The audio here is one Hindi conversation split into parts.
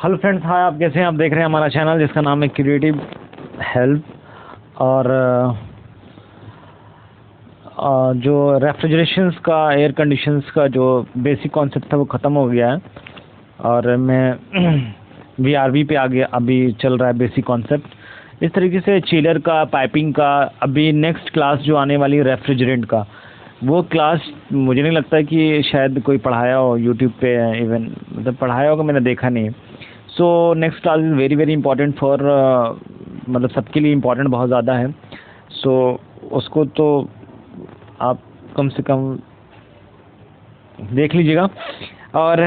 हेलो फ्रेंड्स, हाय। आप कैसे हैं? आप देख रहे हैं हमारा चैनल जिसका नाम है क्रिएटिव हेल्प। और जो रेफ्रिजरेशंस का, एयर कंडीशंस का जो बेसिक कॉन्सेप्ट था वो ख़त्म हो गया है और मैं वीआरवी पे आ गया। अभी चल रहा है बेसिक कॉन्सेप्ट। इस तरीके से चिलर का, पाइपिंग का, अभी नेक्स्ट क्लास जो आने वाली है रेफ्रिजरेंट का, वो क्लास मुझे नहीं लगता कि शायद कोई पढ़ाया हो यूट्यूब पे। इवन मतलब पढ़ाया होगा, मैंने देखा नहीं। So next class is very very important for, मतलब सबके लिए इम्पॉर्टेंट बहुत ज़्यादा है। सो उसको तो आप कम से कम देख लीजिएगा। और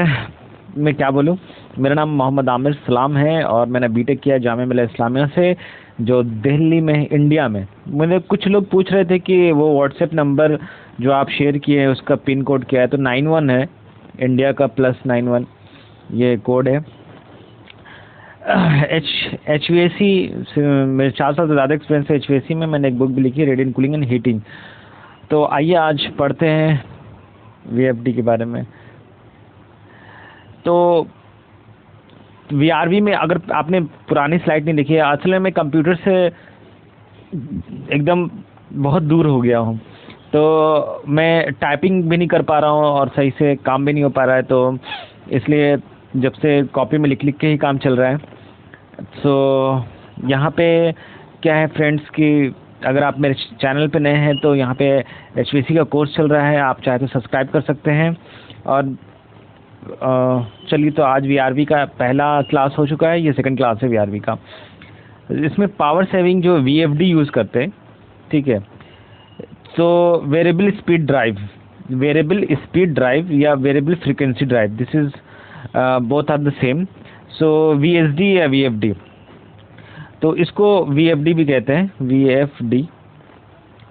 मैं क्या बोलूँ, मेरा नाम मोहम्मद आमिर सलाम है और मैंने बीटेक किया जामिया मिल्लिया इस्लामिया से, जो दिल्ली में, इंडिया में। मुझे कुछ लोग पूछ रहे थे कि वो व्हाट्सएप नंबर जो आप शेयर किए हैं उसका पिन कोड क्या है, तो 91 है इंडिया का, +91 ये कोड है। HVAC मेरे 4 साल से ज़्यादा एक्सपीरियंस है HVAC में। मैंने एक बुक भी लिखी है, रेडिएंट कूलिंग एंड हीटिंग। तो आइए आज पढ़ते हैं VFD के बारे में। तो VRV में, अगर आपने पुरानी स्लाइड नहीं देखी है, असल में मैं कंप्यूटर से एकदम बहुत दूर हो गया हूँ, तो मैं टाइपिंग भी नहीं कर पा रहा हूँ और सही से काम भी नहीं हो पा रहा है। तो इसलिए जब से कॉपी में लिख लिख के ही काम चल रहा है। सो यहाँ पे क्या है फ्रेंड्स कि अगर आप मेरे चैनल पे नए हैं तो यहाँ पे HVAC का कोर्स चल रहा है, आप चाहे तो सब्सक्राइब कर सकते हैं। और चलिए, तो आज VRV का पहला क्लास हो चुका है, ये सेकंड क्लास है VRV का। इसमें पावर सेविंग जो VFD यूज़ करते हैं, ठीक है। तो वेरिएबल स्पीड ड्राइव या variable frequency drive, this is both are the same. So VSD या VFD, तो इसको VFD भी कहते हैं, VFD,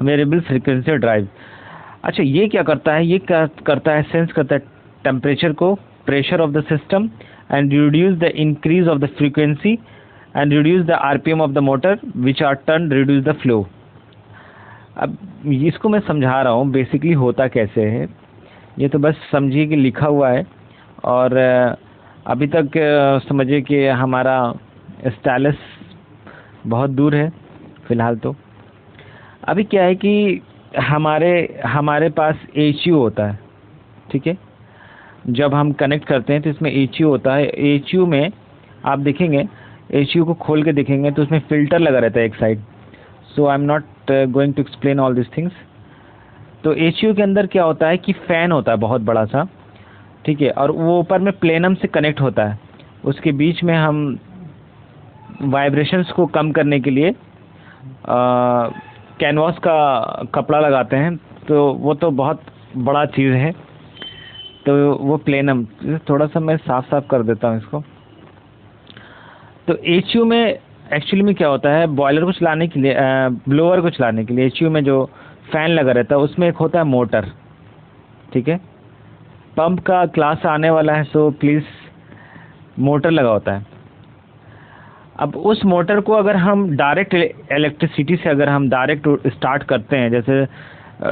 वेरिएबल फ्रीक्वेंसी ड्राइव। अच्छा, ये क्या करता है? ये क्या करता है? सेंस करता है टेम्परेचर को, pressure of the system, and reduce the increase of the frequency and reduce the RPM of the motor which are turn reduce the flow. अब इसको मैं समझा रहा हूँ बेसिकली होता कैसे है। ये तो बस समझिए कि लिखा हुआ है और अभी तक समझिए कि हमारा स्टाइलस बहुत दूर है फ़िलहाल। तो अभी क्या है कि हमारे पास HU होता है, ठीक है। जब हम कनेक्ट करते हैं तो इसमें HU होता है। HU में आप देखेंगे, HU को खोल के देखेंगे तो उसमें फ़िल्टर लगा रहता है एक side. So I am not going to explain all this things. तो HU के अंदर क्या होता है कि फ़ैन होता है बहुत बड़ा सा, ठीक है, और वो ऊपर में प्लेनम से कनेक्ट होता है। उसके बीच में हम वाइब्रेशंस को कम करने के लिए कैनवास का कपड़ा लगाते हैं। तो वो तो बहुत बड़ा चीज़ है। तो वो प्लेनम, थोड़ा सा मैं साफ कर देता हूँ इसको। तो HU में एक्चुअली में क्या होता है, बॉयलर को चलाने के लिए, ब्लोअर को चलाने के लिए HU में जो फ़ैन लगा रहता है उसमें एक होता है मोटर, ठीक है। पंप का क्लास आने वाला है, सो प्लीज़, मोटर लगा होता है। अब उस मोटर को अगर हम डायरेक्ट इलेक्ट्रिसिटी से अगर हम डायरेक्ट स्टार्ट करते हैं जैसे,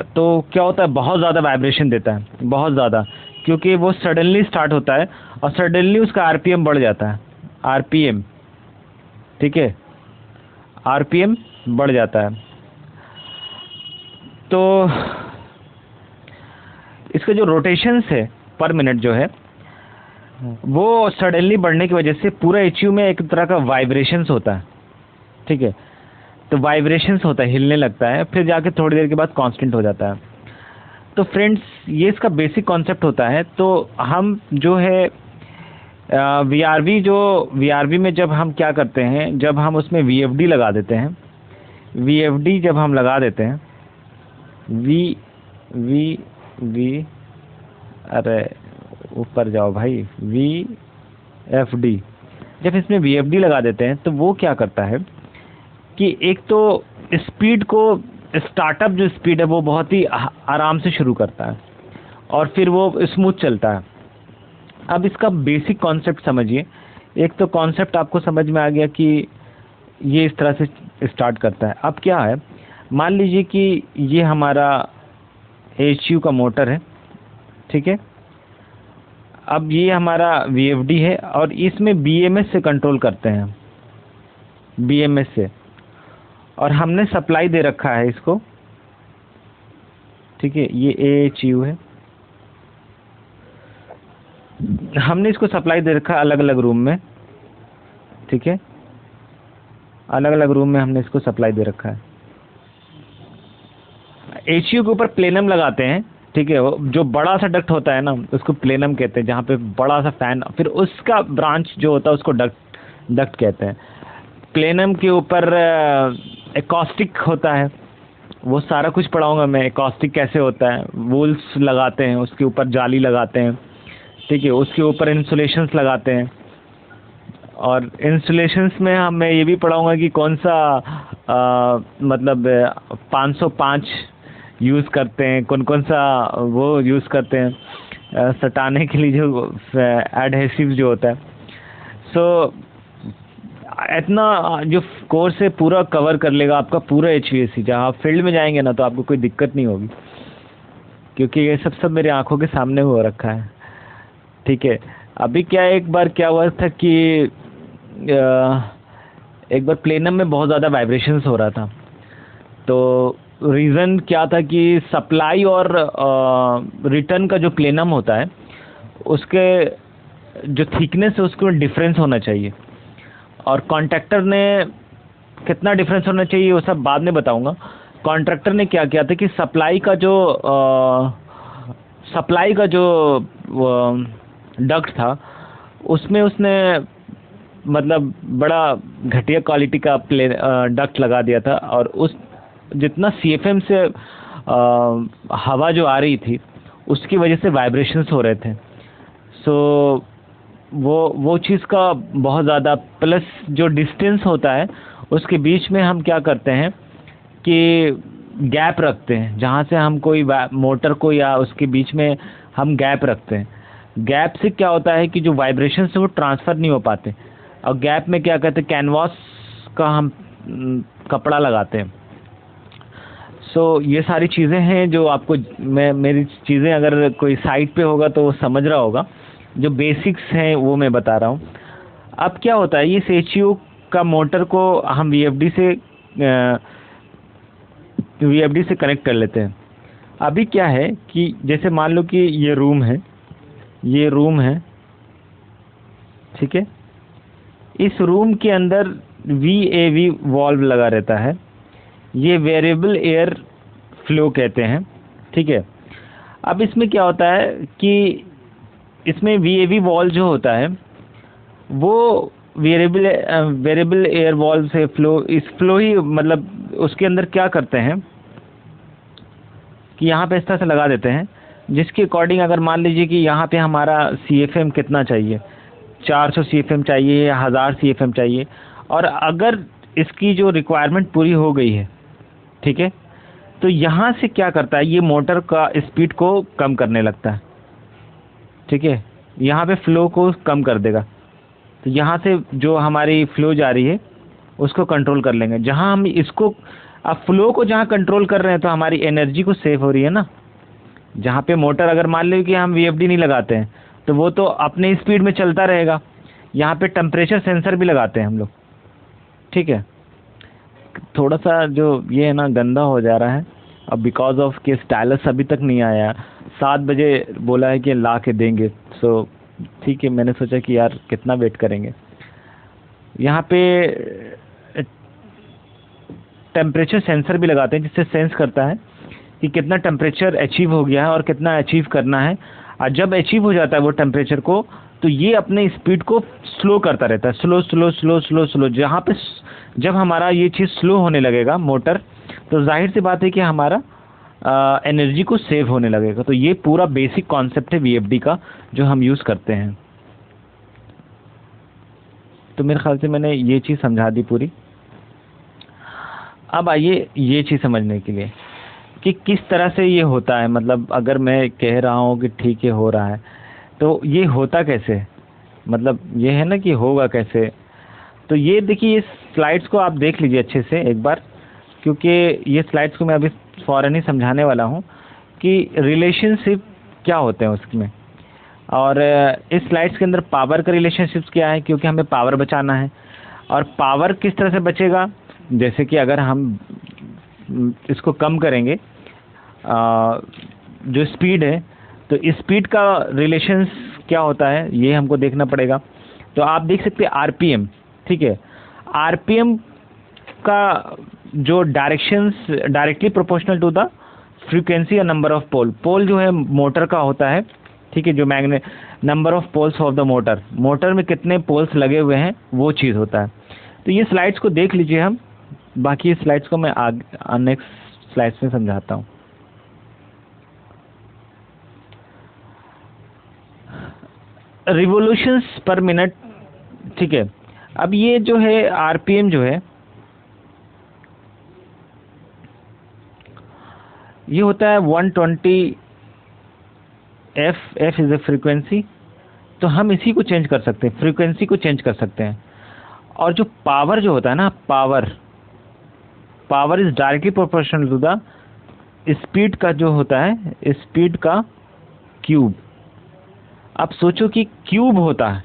तो क्या होता है, बहुत ज़्यादा वाइब्रेशन देता है, बहुत ज़्यादा, क्योंकि वो सडनली स्टार्ट होता है और सडनली उसका RPM बढ़ जाता है। RPM, ठीक है, RPM बढ़ जाता है। तो इसका जो रोटेशंस है पर मिनट जो है, वो सडनली बढ़ने की वजह से पूरा HU में एक तरह का वाइब्रेशंस होता है, ठीक है। तो वाइब्रेशंस होता है, हिलने लगता है, फिर जाके थोड़ी देर के बाद कांस्टेंट हो जाता है। तो फ्रेंड्स, ये इसका बेसिक कॉन्सेप्ट होता है। तो हम जो है VRV में जब हम क्या करते हैं, जब हम उसमें VFD लगा देते हैं, VFD जब हम लगा देते हैं, वी अरे ऊपर जाओ भाई, VFD, जब इसमें VFD लगा देते हैं तो वो क्या करता है कि एक तो स्पीड को, स्टार्टअप जो स्पीड है वो बहुत ही आराम से शुरू करता है और फिर वो स्मूथ चलता है। अब इसका बेसिक कॉन्सेप्ट समझिए। एक तो कॉन्सेप्ट आपको समझ में आ गया कि ये इस तरह से स्टार्ट करता है। अब क्या है, मान लीजिए कि ये हमारा HU का मोटर है, ठीक है। अब ये हमारा VFD है और इसमें BMS से कंट्रोल करते हैं, BMS से, और हमने सप्लाई दे रखा है इसको, ठीक है। ये AHU है, हमने इसको सप्लाई दे रखा है अलग अलग रूम में, ठीक है, अलग अलग रूम में हमने इसको सप्लाई दे रखा है। HU के ऊपर प्लेनम लगाते हैं, ठीक है। वो जो बड़ा सा डक्ट होता है ना उसको प्लेनम कहते हैं, जहाँ पे बड़ा सा फैन, फिर उसका ब्रांच जो होता है उसको डक्ट कहते हैं। प्लेनम के ऊपर एकॉस्टिक होता है, वो सारा कुछ पढ़ाऊंगा मैं, एकॉस्टिक कैसे होता है। वूल्स लगाते हैं, उसके ऊपर जाली लगाते हैं, ठीक है। उसके ऊपर इंसुलेशंस लगाते हैं, और इंसुलेशंस में मैं ये भी पढ़ाऊंगा कि कौन सा मतलब 505 यूज़ करते हैं, कौन कौन सा वो यूज़ करते हैं सटाने के लिए, जो एडहेसिव जो होता है। सो इतना जो कोर्स है पूरा कवर कर लेगा आपका पूरा HVAC। जहाँ आप फील्ड में जाएंगे ना तो आपको कोई दिक्कत नहीं होगी, क्योंकि ये सब मेरे आंखों के सामने हो रखा है, ठीक है। अभी क्या एक बार क्या हुआ था कि एक बार प्लेनम में बहुत ज़्यादा वाइब्रेशंस हो रहा था, तो रीज़न क्या था कि सप्लाई और रिटर्न का जो प्लेनम होता है उसके जो थिकनेस है उसको डिफरेंस होना चाहिए, और कॉन्ट्रैक्टर ने कितना डिफरेंस होना चाहिए वो सब बाद में बताऊंगा। कॉन्ट्रैक्टर ने क्या किया था कि सप्लाई का जो डक्ट था उसमें उसने मतलब बड़ा घटिया क्वालिटी का डक्ट लगा दिया था, और उस जितना CFM से हवा जो आ रही थी उसकी वजह से वाइब्रेशंस हो रहे थे। सो वो चीज़ का बहुत ज़्यादा, प्लस जो डिस्टेंस होता है उसके बीच में हम क्या करते हैं कि गैप रखते हैं, जहाँ से हम कोई मोटर को या उसके बीच में हम गैप रखते हैं। गैप से क्या होता है कि जो वाइब्रेशन से वो ट्रांसफ़र नहीं हो पाते, और गैप में क्या कहते हैं, कैनवास का हम कपड़ा लगाते हैं। सो ये सारी चीज़ें हैं जो आपको मेरी चीज़ें अगर कोई साइट पे होगा तो वो समझ रहा होगा, जो बेसिक्स हैं वो मैं बता रहा हूँ। अब क्या होता है, इस HU का मोटर को हम VFD से कनेक्ट कर लेते हैं। अभी क्या है कि जैसे मान लो कि ये रूम है, ठीक है। इस रूम के अंदर VAV वॉल्व लगा रहता है, ये वेरिएबल एयर फ्लो कहते हैं, ठीक है। अब इसमें क्या होता है कि इसमें VAV वॉल्व जो होता है वो वेरिएबल एयर वॉल्व से फ्लो ही, मतलब उसके अंदर क्या करते हैं कि यहाँ पे इस तरह से लगा देते हैं, जिसके अकॉर्डिंग अगर मान लीजिए कि यहाँ पे हमारा CFM कितना चाहिए, 400 CFM चाहिए या 1000 CFM चाहिए, और अगर इसकी जो रिक्वायरमेंट पूरी हो गई है, ठीक है, तो यहाँ से क्या करता है, ये मोटर का स्पीड को कम करने लगता है, ठीक है। यहाँ पे फ्लो को कम कर देगा, तो यहाँ से जो हमारी फ्लो जा रही है उसको कंट्रोल कर लेंगे। जहाँ हम इसको अब फ्लो को जहाँ कंट्रोल कर रहे हैं तो हमारी एनर्जी को सेव हो रही है ना। जहाँ पे मोटर अगर मान लो कि हम VFD नहीं लगाते हैं तो वो तो अपने स्पीड में चलता रहेगा। यहाँ पे टेम्परेचर सेंसर भी लगाते हैं हम लोग, ठीक है। थोड़ा सा जो ये है ना गंदा हो जा रहा है अब, बिकॉज ऑफ कि स्टाइलस अभी तक नहीं आया। 7 बजे बोला है कि ला के देंगे, सो ठीक है, मैंने सोचा कि यार कितना वेट करेंगे। यहाँ पे टेम्परेचर सेंसर भी लगाते हैं, जिससे सेंस करता है कि कितना टेम्परेचर अचीव हो गया है और कितना अचीव करना है। और जब अचीव हो जाता है वो टेम्परेचर को, तो ये अपने स्पीड को स्लो करता रहता है, slow slow slow slow slow. जहाँ पे जब हमारा ये चीज़ स्लो होने लगेगा मोटर, तो जाहिर सी बात है कि हमारा एनर्जी को सेव होने लगेगा। तो ये पूरा बेसिक कॉन्सेप्ट है VFD का जो हम यूज़ करते हैं। तो मेरे ख्याल से मैंने ये चीज़ समझा दी पूरी। अब आइए ये चीज़ समझने के लिए कि किस तरह से ये होता है। मतलब अगर मैं कह रहा हूँ कि ठीक है हो रहा है, तो ये होता कैसे, मतलब ये है ना कि होगा कैसे। तो ये देखिए, इस स्लाइड्स को आप देख लीजिए अच्छे से एक बार, क्योंकि ये स्लाइड्स को मैं अभी फ़ौरन ही समझाने वाला हूँ कि रिलेशनशिप क्या होते हैं उसमें। और इस स्लाइड्स के अंदर पावर का रिलेशनशिप्स क्या है, क्योंकि हमें पावर बचाना है। और पावर किस तरह से बचेगा, जैसे कि अगर हम इसको कम करेंगे जो स्पीड है, तो स्पीड का रिलेशंस क्या होता है ये हमको देखना पड़ेगा। तो आप देख सकते हैं आरपीएम, ठीक है, आरपीएम का जो directly proportional to the frequency और नंबर ऑफ पोल जो है मोटर का होता है, ठीक है, जो number of poles of the motor में कितने पोल्स लगे हुए हैं वो चीज़ होता है। तो ये स्लाइड्स को देख लीजिए, हम बाकी स्लाइड्स को मैं आगे नेक्स्ट स्लाइड्स में समझाता हूँ। रिवोल्यूशंस पर मिनट, ठीक है। अब ये जो है आरपीएम जो है ये होता है 120 एफ इज ए फ्रीक्वेंसी। तो हम इसी को चेंज कर सकते हैं, फ्रीक्वेंसी को चेंज कर सकते हैं। और जो पावर जो होता है ना, power is directly proportional to the speed का जो होता है, स्पीड का क्यूब। अब सोचो कि क्यूब होता है,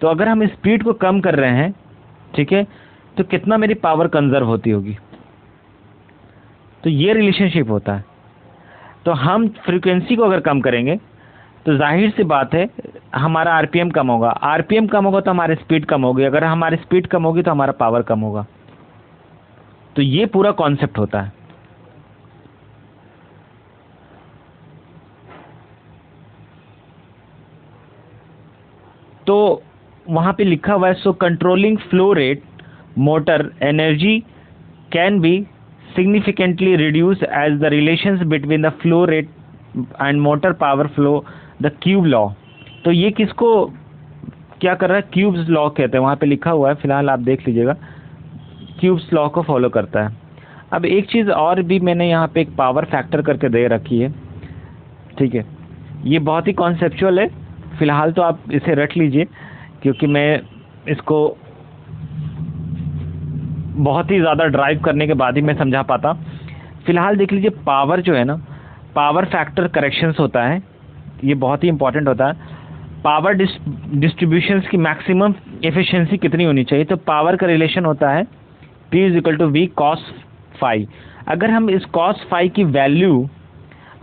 तो अगर हम स्पीड को कम कर रहे हैं, ठीक है, तो कितना मेरी पावर कंजर्व होती होगी। तो ये रिलेशनशिप होता है। तो हम फ्रीक्वेंसी को अगर कम करेंगे तो जाहिर सी बात है हमारा आरपीएम कम होगा, आरपीएम कम होगा तो हमारी स्पीड कम होगी, अगर हमारी स्पीड कम होगी तो हमारा पावर कम होगा। तो ये पूरा कॉन्सेप्ट होता है। तो वहां पे लिखा हुआ है, so controlling flow rate motor energy can be significantly reduced as the relations between the flow rate and motor power flow, the Cube law। तो ये किसको क्या कर रहा है, क्यूब्स लॉ कहते हैं, वहाँ पे लिखा हुआ है, फिलहाल आप देख लीजिएगा, क्यूब्स लॉ को फॉलो करता है। अब एक चीज़ और भी मैंने यहाँ पे एक पावर फैक्टर करके दे रखी है, ठीक है, ये बहुत ही कॉन्सेप्चुअल है, फिलहाल तो आप इसे रट लीजिए क्योंकि मैं इसको बहुत ही ज़्यादा ड्राइव करने के बाद ही मैं समझा पाता। फिलहाल देख लीजिए, पावर जो है ना, पावर फैक्टर करेक्शंस होता है, ये बहुत ही इंपॉर्टेंट होता है। पावर डिस्ट्रीब्यूशंस की मैक्सिमम एफिशिएंसी कितनी होनी चाहिए, तो पावर का रिलेशन होता है P = V cos phi। अगर हम इस cos phi की वैल्यू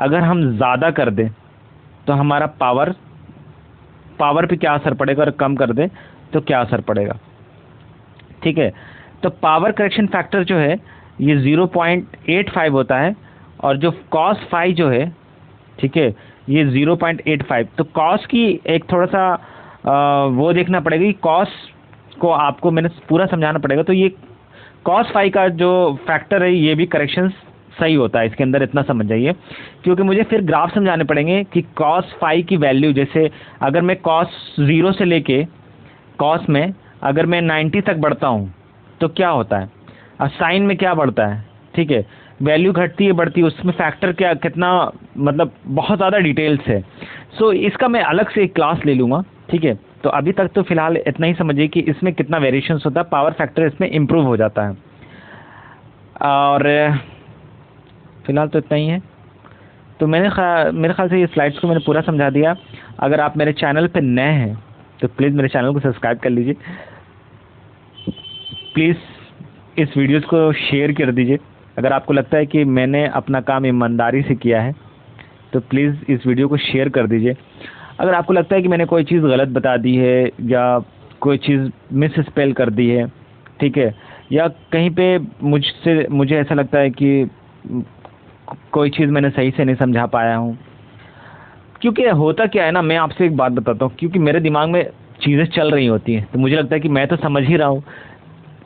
अगर हम ज़्यादा कर दें तो हमारा पावर पे क्या असर पड़ेगा, और कम कर दें तो क्या असर पड़ेगा, ठीक है। तो पावर करेक्शन फैक्टर जो है ये 0.85 होता है, और जो cos phi जो है, ठीक है, ये 0.85। तो cos की एक थोड़ा सा वो देखना पड़ेगा कि cos को आपको मैंने पूरा समझाना पड़ेगा। तो ये cos phi का जो फैक्टर है ये भी करेक्शन सही होता है इसके अंदर, इतना समझ जाइए, क्योंकि मुझे फिर ग्राफ समझाने पड़ेंगे कि cos phi की वैल्यू, जैसे अगर मैं cos 0 से लेके cos में अगर मैं 90 तक बढ़ता हूँ तो क्या होता है, और साइन में क्या बढ़ता है, ठीक है, वैल्यू घटती है बढ़ती है, उसमें फैक्टर क्या कितना, मतलब बहुत ज़्यादा डिटेल्स है। सो इसका मैं अलग से एक क्लास ले लूँगा, ठीक है। तो अभी तक तो फिलहाल इतना ही समझिए कि इसमें कितना वेरिएशंस होता है, पावर फैक्टर इसमें इम्प्रूव हो जाता है। और फिलहाल तो इतना ही है। तो मेरे ख्याल से ये स्लाइड्स को मैंने पूरा समझा दिया। अगर आप मेरे चैनल पर नए हैं तो प्लीज़ मेरे चैनल को सब्सक्राइब कर लीजिए, प्लीज़ इस वीडियोज़ को शेयर कर दीजिए। अगर आपको लगता है कि मैंने अपना काम ईमानदारी से किया है तो प्लीज़ इस वीडियो को शेयर कर दीजिए। अगर आपको लगता है कि मैंने कोई चीज़ गलत बता दी है या कोई चीज़ मिस स्पेल कर दी है, ठीक है, या कहीं पे मुझे ऐसा लगता है कि कोई चीज़ मैंने सही से नहीं समझा पाया हूँ, क्योंकि होता क्या है ना, मैं आपसे एक बात बताता हूँ, क्योंकि मेरे दिमाग में चीज़ें चल रही होती हैं तो मुझे लगता है कि मैं तो समझ ही रहा हूँ,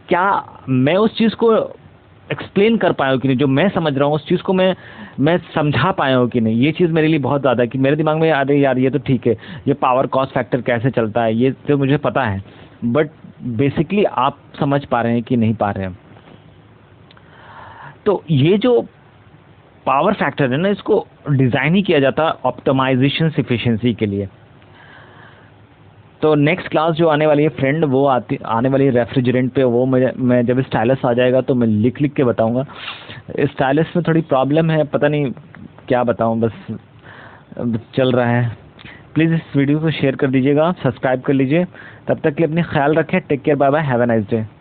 क्या मैं उस चीज़ को एक्सप्लेन कर पाया हूँ कि नहीं, जो मैं समझ रहा हूँ उस चीज़ को मैं समझा पाया हूँ कि नहीं। ये चीज़ मेरे लिए बहुत ज़्यादा है कि मेरे दिमाग में अरे यार ये तो ठीक है, ये पावर कॉस्ट फैक्टर कैसे चलता है ये तो मुझे पता है, बट बेसिकली आप समझ पा रहे हैं कि नहीं पा रहे हैं। तो ये जो पावर फैक्टर है ना, इसको डिज़ाइन ही किया जाता है ऑप्टिमाइजेशन एफिशिएंसी के लिए। तो नेक्स्ट क्लास जो आने वाली है फ्रेंड, वो आने वाली है रेफ्रिजरेंट पे, वो मैं जब स्टाइलस आ जाएगा तो मैं लिख के बताऊंगा। स्टाइलस में थोड़ी प्रॉब्लम है, पता नहीं क्या बताऊं, बस चल रहा है। प्लीज़ इस वीडियो को शेयर कर दीजिएगा, सब्सक्राइब कर लीजिए। तब तक के लिए अपनी ख्याल रखें। Take care, bye bye, have a nice day.